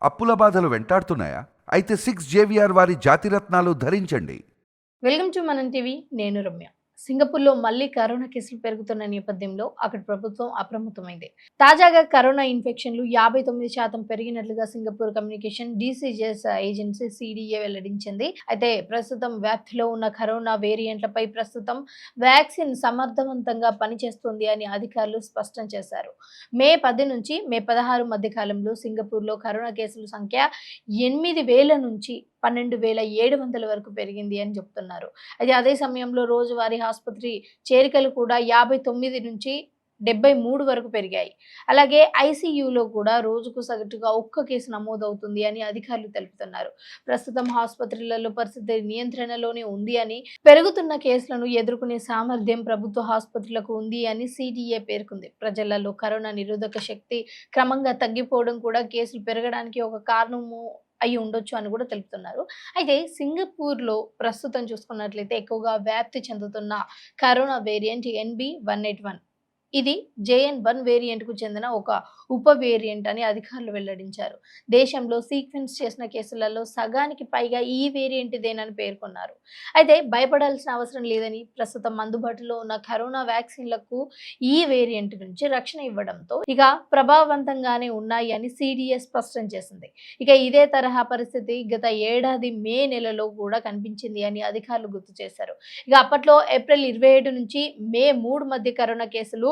అప్పుల బాధలు వెంటాడుతున్నాయా? అయితే 6 JVR వారి జాతిరత్నాలు ధరించండి. వెల్కమ్ టు మనం టీవీ. నేను రమ్య. సింగపూర్లో మళ్లీ కరోనా కేసులు పెరుగుతున్న నేపథ్యంలో అక్కడ ప్రభుత్వం అప్రమత్తమైంది. తాజాగా కరోనా ఇన్ఫెక్షన్లు 59% పెరిగినట్లుగా సింగపూర్ కమ్యూనికేషన్ డీసీజీఎస్ ఏజెన్సీ CDA వెల్లడించింది. అయితే ప్రస్తుతం వ్యాప్తిలో ఉన్న కరోనా వేరియంట్లపై ప్రస్తుతం వ్యాక్సిన్ సమర్థవంతంగా పనిచేస్తుంది అని అధికారులు స్పష్టం చేశారు. మే 10 నుంచి మే 16 మధ్య కాలంలో సింగపూర్లో కరోనా కేసుల సంఖ్య 8,000 నుంచి 12,700 వరకు పెరిగింది అని చెప్తున్నారు. అయితే అదే సమయంలో రోజువారీ ఆసుపత్రి చేరికలు కూడా 59 నుంచి 73 వరకు పెరిగాయి. అలాగే ఐసీయూలో కూడా రోజుకు సగటుగా ఒక్క కేసు నమోదవుతుంది అని అధికారులు తెలుపుతున్నారు. ప్రస్తుతం ఆసుపత్రులలో పరిస్థితి నియంత్రణలోనే ఉంది అని, పెరుగుతున్న కేసులను ఎదుర్కొనే సామర్థ్యం ప్రభుత్వ ఆసుపత్రులకు ఉంది అని CDA పేర్కొంది. ప్రజలలో కరోనా నిరోధక శక్తి క్రమంగా తగ్గిపోవడం కూడా కేసులు పెరగడానికి ఒక కారణము అయి ఉండొచ్చు అని కూడా తెలుపుతున్నారు. అయితే సింగపూర్‌లో ప్రస్తుతం చూసుకున్నట్లయితే ఎక్కువగా వ్యాప్తి చెందుతున్న కరోనా వేరియంట్ NB181. ఇది JN1 వేరియంట్‌కు చెందిన ఒక ఉప వేరియంట్ అని అధికారులు వెల్లడించారు. దేశంలో సీక్వెన్స్ చేసిన కేసులలో సగానికి పైగా ఈ వేరియంట్‌దేనని పేర్కొన్నారు. అయితే భయపడాల్సిన అవసరం లేదని, ప్రస్తుతం అందుబాటులో ఉన్న కరోనా వ్యాక్సిన్లకు ఈ వేరియంట్ నుంచి రక్షణ ఇవ్వడంతో ఇక ప్రభావవంతంగానే ఉన్నాయి అని CDA స్పష్టం చేసింది. ఇక ఇదే తరహా పరిస్థితి గత ఏడాది మే నెలలో కూడా కనిపించింది అని అధికారులు గుర్తు చేశారు. ఇక అప్పట్లో ఏప్రిల్ 27 నుంచి మే 3 మధ్య కరోనా కేసులు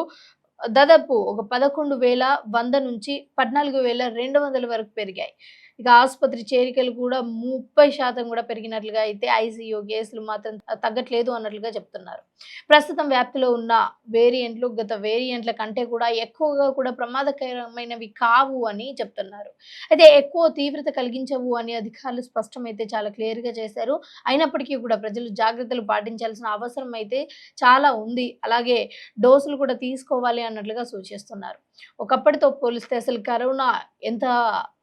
దాదాపు ఒక 11,100 నుంచి 14,200 వరకు పెరిగాయి. ఇక ఆసుపత్రి చేరికలు కూడా 30% కూడా పెరిగినట్లుగా, అయితే ఐసీయూ కేసులు మాత్రం తగ్గట్లేదు అన్నట్లుగా చెప్తున్నారు. ప్రస్తుతం వ్యాప్తిలో ఉన్న వేరియంట్లు గత వేరియంట్ల కంటే కూడా ఎక్కువగా కూడా ప్రమాదకరమైనవి కావు అని చెప్తున్నారు. అయితే ఎక్కువ తీవ్రత కలిగించవు అని అధికారులు స్పష్టమైతే చాలా క్లియర్‌గా చేశారు. అయినప్పటికీ కూడా ప్రజలు జాగ్రత్తలు పాటించాల్సిన అవసరం అయితే చాలా ఉంది. అలాగే డోసులు కూడా తీసుకోవాలి అన్నట్లుగా సూచిస్తున్నారు. ఒకప్పటితో పోలిస్తే అసలు కరోనా ఎంత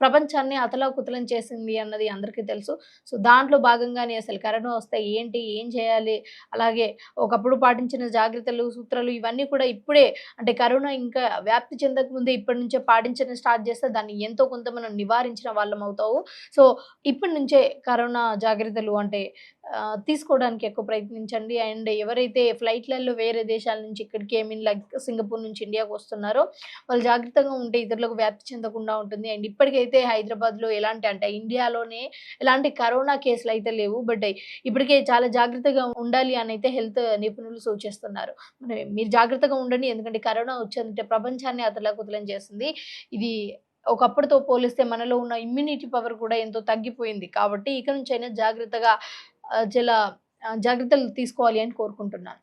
ప్రపంచాన్ని అతలాకుతలం చేసింది అన్నది అందరికీ తెలుసు. సో, దాంట్లో భాగంగానే అసలు కరోనా వస్తే ఏంటి? ఏం చేయాలి? అలాగే ఒకప్పుడు పాటించిన జాగ్రత్తలు, సూత్రాలు ఇవన్నీ కూడా ఇప్పుడే, అంటే కరోనా ఇంకా వ్యాప్తి చెందకముందే ఇప్పటి నుంచే పాటించడం స్టార్ట్ చేస్తే దాన్ని ఎంతో కొంత మనం నివారించిన వాళ్ళం అవుతాము. సో, ఇప్పటి నుంచే కరోనా జాగ్రత్తలు అంటే తీసుకోవడానికి ఎక్కువ ప్రయత్నించండి. అండ్ ఎవరైతే ఫ్లైట్‌లలో వేరే దేశాల నుంచి ఇక్కడికి లైక్ సింగపూర్ నుంచి ఇండియాకి వస్తున్నారో వాళ్ళు జాగ్రత్తగా ఉంటే ఇతరులకు వ్యాప్తి చెందకుండా ఉంటుంది. అండ్ ఇప్పటికైతే హైదరాబాద్‌లో అంటే ఇండియాలోనే ఎలాంటి కరోనా కేసులు అయితే లేవు. బట్ ఇప్పటికే చాలా జాగ్రత్తగా ఉండాలి అని అయితే హెల్త్ నిపుణులు సూచిస్తున్నారు. మరి మీరు జాగ్రత్తగా ఉండండి. ఎందుకంటే కరోనా వచ్చేదంటే ప్రపంచాన్ని అతలాకుతలం చేస్తుంది. ఇది ఒకప్పటితో పోలిస్తే మనలో ఉన్న ఇమ్యూనిటీ పవర్ కూడా ఎంతో తగ్గిపోయింది. కాబట్టి ఇక నుంచైనా జాగ్రత్తగా చాలా జాగ్రత్తలు తీసుకోవాలి అని కోరుకుంటున్నాను.